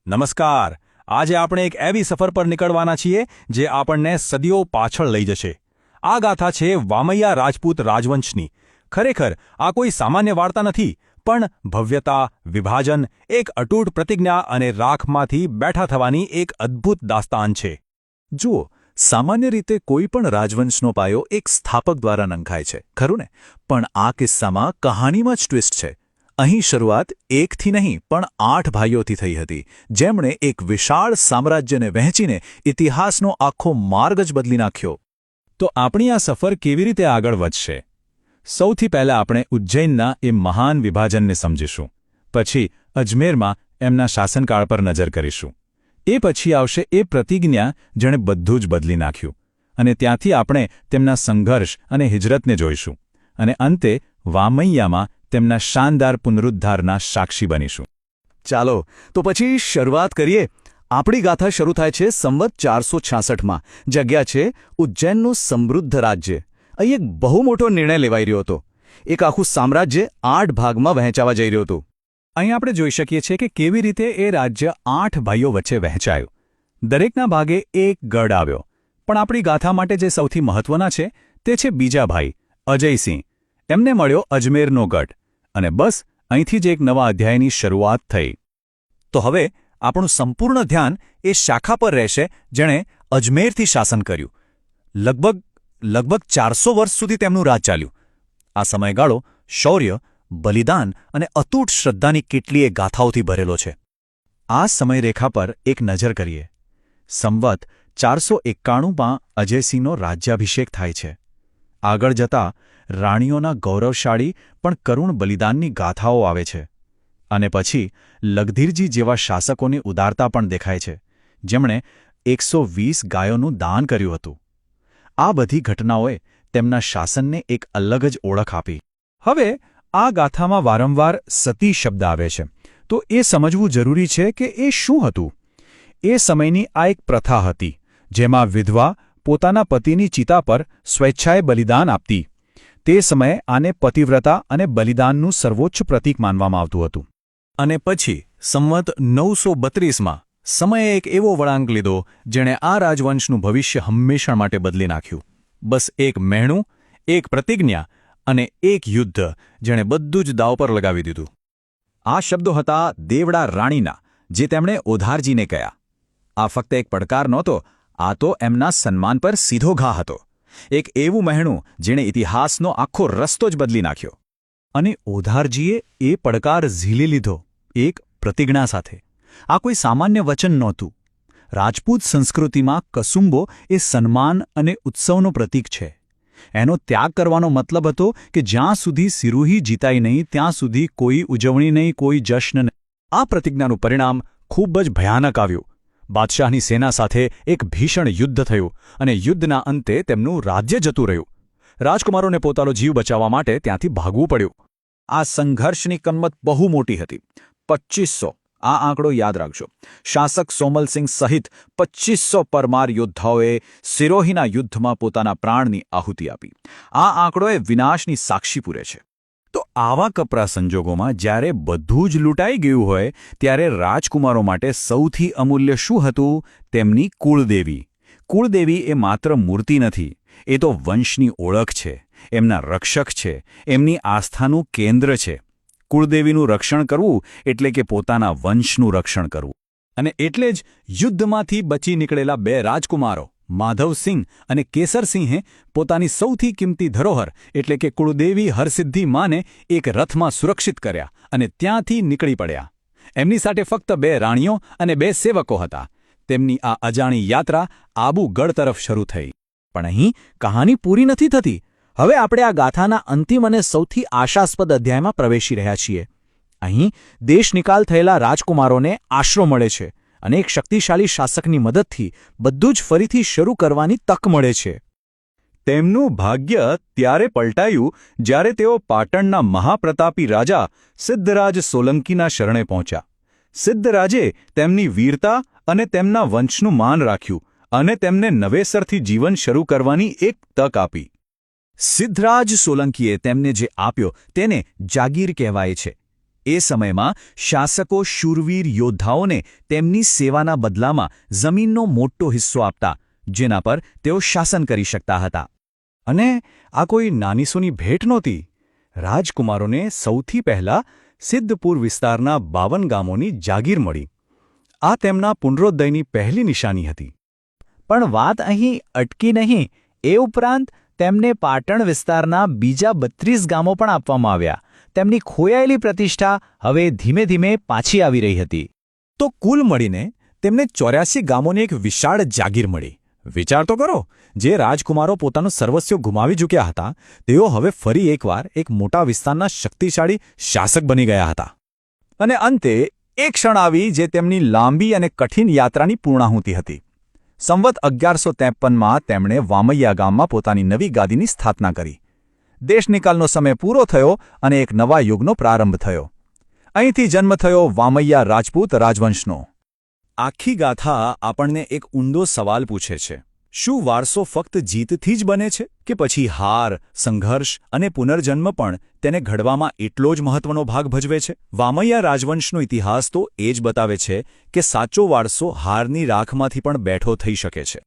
નમસ્કાર. આજે આપણે એક એવી સફર પર નીકળવાના છીએ જે આપણને સદીઓ પાછળ લઈ જશે. આ ગાથા છે વામૈયા રાજપૂત રાજવંશની. ખરેખર આ કોઈ સામાન્ય વાર્તા નથી, પણ ભવ્યતા, વિભાજન, એક અતૂટ પ્રતિજ્ઞા અને રાખમાંથી બેઠા થવાની એક અદ્ભુત દાસ્તાન છે. જુઓ, સામાન્ય રીતે કોઈ પણ રાજવંશનો પાયો એક સ્થાપક દ્વારા નંખાય છે, ખરું ને? પણ આ કિસ્સામાં કહાનીમાં જ ટ્વિસ્ટ છે. અહીં શરૂઆત એકથી નહીં પણ 8 ભાઈઓથી થઈ હતી, જેમણે એક વિશાળ સામ્રાજ્યને વહેંચીને ઇતિહાસનો આખો માર્ગ જ બદલી નાખ્યો. તો આપણી આ સફર કેવી રીતે આગળ વધશે? સૌથી પહેલાં આપણે ઉજ્જૈનના એ મહાન વિભાજનને સમજીશું. પછી અજમેરમાં એમના શાસનકાળ પર નજર કરીશું. એ પછી આવશે એ પ્રતિજ્ઞા જેણે બધું જ બદલી નાખ્યું. અને ત્યાંથી આપણે તેમના સંઘર્ષ અને હિજરતને જોઈશું. અને અંતે વામૈયામાં તેમના શાનદાર પુનરુદ્ધારના સાક્ષી બનીશું. ચાલો, તો પછી શરૂઆત કરીએ. આપણી ગાથા શરૂ થાય છે સંવત 466માં. જગ્યા છે ઉજ્જૈનનું સમૃદ્ધ રાજ્ય. અહીં એક બહુ મોટો નિર્ણય લેવાઈ રહ્યો હતો. એક આખું સામ્રાજ્ય 8 ભાગમાં વહેંચાવા જઈ રહ્યું હતું. અહીં આપણે જોઈ શકીએ છીએ કે કેવી રીતે એ રાજ્ય 8 ભાઈઓ વચ્ચે વહેંચાયું. દરેકના ભાગે એક ગઢ આવ્યો. પણ આપણી ગાથા માટે જે સૌથી મહત્વના છે તે છે બીજા ભાઈ અજયસિંહ. એમને મળ્યો અજમેરનો ગઢ. અને બસ અહીંથી જ એક નવા અધ્યાયની શરૂઆત થઈ. તો હવે આપણું સંપૂર્ણ ધ્યાન એ શાખા પર રહેશે જેણે અજમેરથી શાસન કર્યું. લગભગ 400 વર્ષ સુધી તેમનું રાજ ચાલ્યું. આ સમયગાળો શૌર્ય, બલિદાન અને અતૂટ શ્રદ્ધાની કેટલીય ગાથાઓથી ભરેલો છે. આ સમયરેખા પર એક નજર કરીએ. સંવત 491માં અજયસિંહનો રાજ્યાભિષેક થાય છે. આગળ જતાં રાણીઓના ગૌરવશાળી પણ કરુણ બલિદાનની ગાથાઓ આવે છે. અને પછી લગધીરજી જેવા શાસકોની ઉદારતા પણ દેખાય છે, જેમણે 120 ગાયોનું દાન કર્યું હતું. આ બધી ઘટનાઓએ તેમના શાસનને એક અલગ જ ઓળખ આપી. હવે આ ગાથામાં વારંવાર સતી શબ્દ આવે છે, તો એ સમજવું જરૂરી છે કે એ શું હતું. એ સમયની આ એક પ્રથા હતી, જેમાં વિધવા પોતાના પતિની ચિતા પર સ્વેચ્છાએ બલિદાન આપતી. તે સમયે આને પતિવ્રતા અને બલિદાનનું સર્વોચ્ચ પ્રતીક માનવામાં આવતું હતું. અને પછી સંવત 932માં સમયે એક એવો વળાંક લીધો જેણે આ રાજવંશનું ભવિષ્ય હંમેશા માટે બદલી નાખ્યું. બસ એક મહેણું, એક પ્રતિજ્ઞા અને એક યુદ્ધ જેણે બધું જ દાવ પર લગાવી દીધું. આ શબ્દો હતા દેવડા રાણીના, જે તેમણે ઓધારજીને કહ્યા. આ ફક્ત એક પડકાર નહોતો, આ તો એમના સન્માન પર સીધો ઘા હતો. એક એવું મહેણું જેણે ઇતિહાસનો આખો રસ્તો જ બદલી નાખ્યો. અને ઓધારજીએ એ પડકાર ઝીલી લીધો, એક પ્રતિજ્ઞા સાથે. આ કોઈ સામાન્ય વચન નહોતું. રાજપૂત સંસ્કૃતિમાં કસુંબો એ સન્માન અને ઉત્સવનો પ્રતીક છે. એનો ત્યાગ કરવાનો મતલબ હતો કે જ્યાં સુધી સિરુહી જીતાઈ નહીં ત્યાં સુધી કોઈ ઉજવણી નહીં, કોઈ જશ્ન નહીં. આ પ્રતિજ્ઞાનું પરિણામ ખૂબ જ ભયાનક આવ્યું. બાદશાહની સેના સાથે એક ભીષણ યુદ્ધ થયું અને યુદ્ધના અંતે તેમનું રાજ્ય જતું રહ્યું. રાજકુમારોને પોતાનો જીવ બચાવવા માટે ત્યાંથી ભાગવું પડ્યું. આ સંઘર્ષની કિંમત બહુ મોટી હતી. 2500, આ આંકડો યાદ રાખજો. શાસક સોમલસિંહ સહિત 2500 પરમાર યોદ્ધાઓએ સિરોહીના યુદ્ધમાં પોતાના પ્રાણની આહુતિ આપી. આ આંકડો એ વિનાશની સાક્ષી પૂરે છે. તો આવા કપરા સંજોગોમાં જ્યારે બધું જ લૂંટાઈ ગયું હોય ત્યારે રાજકુમારો માટે સૌથી અમૂલ્ય શું હતું? તેમની કુળદેવી. કુળદેવી એ માત્ર મૂર્તિ નથી, એ તો વંશની ઓળખ છે, એમના રક્ષક છે, એમની આસ્થાનું કેન્દ્ર છે. કુળદેવીનું રક્ષણ કરવું એટલે કે પોતાના વંશનું રક્ષણ કરવું. અને એટલે જ યુદ્ધમાંથી બચી નીકળેલા 2 રાજકુમારો માધવસિંહ અને કેસરસિંહે પોતાની સૌથી કિંમતી ધરોહર એટલે કે કુળદેવી હરસિદ્ધિ માને એક રથમાં સુરક્ષિત કર્યા અને ત્યાંથી નીકળી પડ્યા. એમની સાથે ફક્ત 2 રાણીઓ અને 2 સેવકો હતા. તેમની આ અજાણી યાત્રા આબુગઢ તરફ શરૂ થઈ. પણ અહીં કહાની પૂરી નથી થતી. હવે આપણે આ ગાથાના અંતિમ અને સૌથી આશાસ્પદ અધ્યાયમાં પ્રવેશી રહ્યા છીએ. અહીં દેશનિકાલ થયેલા રાજકુમારોને આશરો મળે છે અને એક શક્તિશાળી શાસકની મદદથી બધું જ ફરીથી શરૂ કરવાની તક મળે છે. તેમનું ભાગ્ય ત્યારે પલટાયું જ્યારે તેઓ પાટણના મહાપ્રતાપી રાજા સિદ્ધરાજ સોલંકીના શરણે પહોંચ્યા. સિદ્ધરાજે તેમની વીરતા અને તેમના વંશનું માન રાખ્યું અને તેમને નવેસરથી જીવન શરૂ કરવાની એક તક આપી. સિદ્ધરાજ સોલંકીએ તેમને જે આપ્યો તેને જાગીર કહેવાય છે. એ સમયમાં શાસકો શૂરવીર યોદ્ધાઓને તેમની સેવાના બદલામાં જમીનનો મોટો હિસ્સો આપતા, જેના પર તેઓ શાસન કરી શકતા હતા. અને આ કોઈ નાનીસૂની ભેટ નહોતી. રાજકુમારોને સૌથી પહેલાં સિદ્ધપુર વિસ્તારના 52 ગામોની જાગીર મળી. આ તેમના પુનરોદયની પહેલી નિશાની હતી. પણ વાત અહીં અટકી નહીં. એ ઉપરાંત તેમને પાટણ વિસ્તારના બીજા 32 ગામો પણ આપવામાં આવ્યા. તેમની ખોયાયેલી પ્રતિષ્ઠા હવે ધીમે ધીમે પાછી આવી રહી હતી. તો કુલ મળીને તેમને 84 ગામોની એક વિશાળ જાગીર મળી. વિચાર તો કરો, જે રાજકુમારો પોતાનું સર્વસ્વ ગુમાવી ચૂક્યા હતા, તેઓ હવે ફરી એકવાર એક મોટા વિસ્તારના શક્તિશાળી શાસક બની ગયા હતા. અને અંતે એક ક્ષણ આવી જે તેમની લાંબી અને કઠિન યાત્રાની પૂર્ણાહુતિ હતી. સંવત 1153માં તેમણે વામૈયા ગામમાં પોતાની નવી ગાદીની સ્થાપના કરી. દેશનિકાલનો સમય પૂરો થયો અને એક નવા યુગનો પ્રારંભ થયો. અહીંથી જન્મ થયો વામૈયા રાજપૂત રાજવંશનો. આખી ગાથા આપણને એક ઊંડો સવાલ પૂછે છે. શું વારસો ફક્ત જીતથી જ બને છે, કે પછી હાર, સંઘર્ષ અને પુનર્જન્મ પણ તેને ઘડવામાં એટલો જ મહત્વનો ભાગ ભજવે છે? વામૈયા રાજવંશનો ઇતિહાસ તો એ જ બતાવે છે કે સાચો વારસો હારની રાખમાંથી પણ બેઠો થઈ શકે છે.